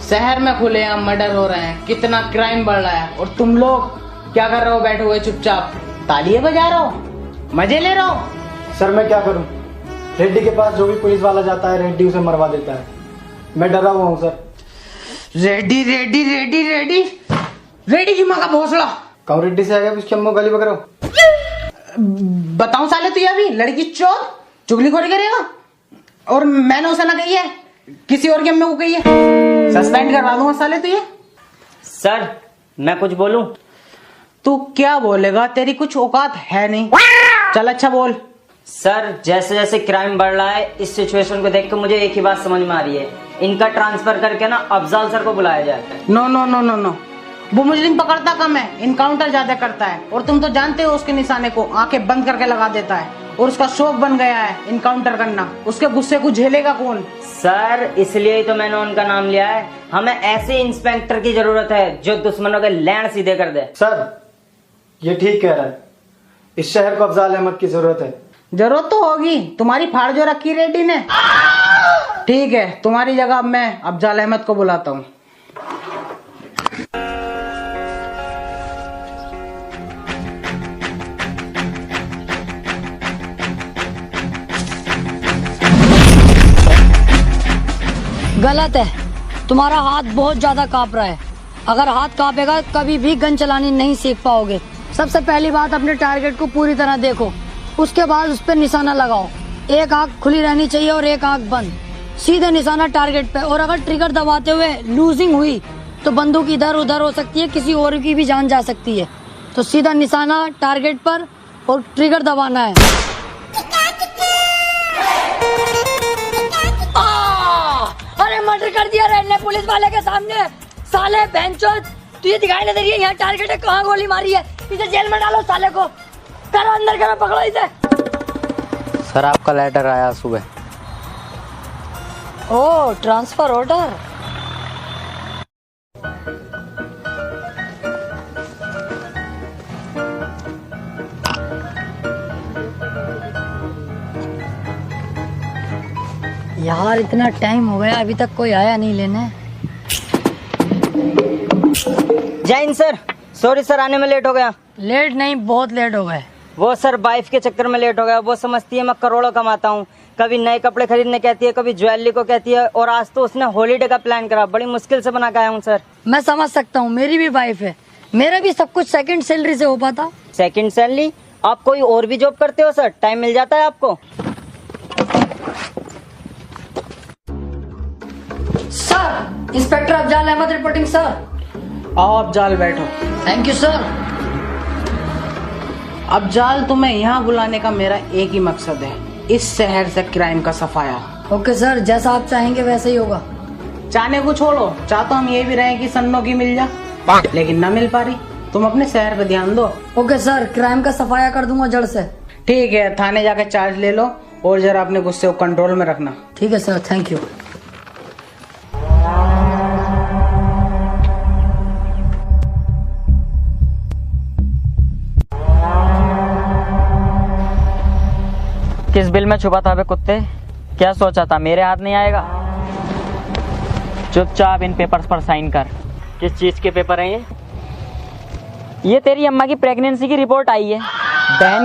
शहर में खुलेआम मर्डर हो रहे हैं, कितना क्राइम बढ़ रहा है, और तुम लोग क्या कर रहे हो? बैठे हुए चुपचाप तालियां बजा रहे हो, मजे ले रहे हो। सर मैं क्या करूं? रेड्डी के पास जो भी पुलिस वाला जाता है रेड्डी उसे मरवा देता है। मैं डरा हुआ हूं सर। रेड्डी रेड्डी रेड्डी रेड्डी रेड्डी की माँ का भोसड़ा। कहूं रेड्डी से आ गया उसकी अम्मू गाली बकरो। बताऊं साले तू अभी लड़की चोर चुगलीखोरी करेगा? और मैंने उसे ना कही है, किसी और की अम्मी को कही है। सस्पेंड करवा दूंगा साले तू ये। सर मैं कुछ बोलूं? तू क्या बोलेगा? तेरी कुछ औकात है नहीं। चल अच्छा बोल। सर जैसे जैसे क्राइम बढ़ रहा है इस सिचुएशन को देख कर मुझे एक ही बात समझ में आ रही है, इनका ट्रांसफर करके ना अफजाल सर को बुलाया जाए। No no no no no, वो मुजरिम पकड़ता कम है, इनकाउंटर ज्यादा करता है। और तुम तो जानते हो उसके निशाने को आंखें बंद करके लगा देता है, और उसका शौक बन गया है इनकाउंटर करना। उसके गुस्से को झेलेगा कौन? सर इसलिए ही तो मैंने उनका नाम लिया है। हमें ऐसे इंस्पेक्टर की जरूरत है जो दुश्मनों के लैंड सीधे कर दे। सर ये ठीक कह रहा है, इस शहर को अफजाल अहमद की जरूरत है। जरूरत तो होगी, तुम्हारी फाड़ जो रखी रेड्डी ने। ठीक है, तुम्हारी जगह मैं अफजाल अहमद को बुलाता हूँ। गलत है, तुम्हारा हाथ बहुत ज्यादा कांप रहा है। अगर हाथ कांपेगा कभी भी गन चलानी नहीं सीख पाओगे। सबसे पहली बात अपने टारगेट को पूरी तरह देखो, उसके बाद उस पर निशाना लगाओ। एक आंख खुली रहनी चाहिए और एक आंख बंद, सीधे निशाना टारगेट पे। और अगर ट्रिगर दबाते हुए लूजिंग हुई तो बंदूक इधर उधर हो सकती है, किसी और की भी जान जा सकती है। तो सीधा निशाना टारगेट पर और ट्रिगर दबाना है। अरे मर्डर कर दिया रेड ने पुलिस वाले के सामने। साले बेंचोद, तुझे दिखाई नहीं दे रही है यहाँ टारगेट है, कहाँ गोली मारी है? इसे जेल में डालो साले को। करो अंदर करो, पकड़ो इसे। सर आपका लेटर आया सुबह। ओ ट्रांसफर ऑर्डर। यार इतना टाइम हो गया अभी तक कोई आया नहीं लेने। जय हिंद सर, सॉरी सर आने में लेट हो गया। लेट नहीं, बहुत लेट हो गए। वो सर वाइफ के चक्कर में लेट हो गया। वो समझती है मैं करोड़ों कमाता हूँ, कभी नए कपड़े खरीदने कहती है, कभी ज्वेलरी को कहती है, और आज तो उसने हॉलीडे का प्लान करा। बड़ी मुश्किल से बना के आया हूँ सर। मैं समझ सकता हूँ, मेरी भी वाइफ है, मेरा भी सब कुछ सेकंड सैलरी से हो पाता। Second salary? आप कोई और भी जॉब करते हो सर? टाइम मिल जाता है आपको? Sir inspector Afzal Ahmed reporting sir. आओ अफजाल बैठो। Thank you sir. अफजाल तुम्हें यहाँ बुलाने का मेरा एक ही मकसद है, इस शहर से क्राइम का सफाया। ओके सर, जैसा आप चाहेंगे वैसे ही होगा। चाहने को छोड़ो, चाहते हम ये भी रहे कि सन्नो की मिल जा, लेकिन न मिल पा रही। तुम अपने शहर पे ध्यान दो। ओके सर, क्राइम का सफाया कर दूंगा जड़ से। ठीक है, थाने जाके चार्ज ले लो और जरा अपने गुस्से को कंट्रोल में रखना। ठीक है सर, थैंक यू। किस बिल में छुपा था बे कुत्ते? क्या सोचा था मेरे हाथ नहीं आएगा? चुपचाप इन पेपर्स पर साइन कर। किस चीज के पेपर हैं ये? ये तेरी अम्मा की प्रेगनेंसी की रिपोर्ट आई है। बहन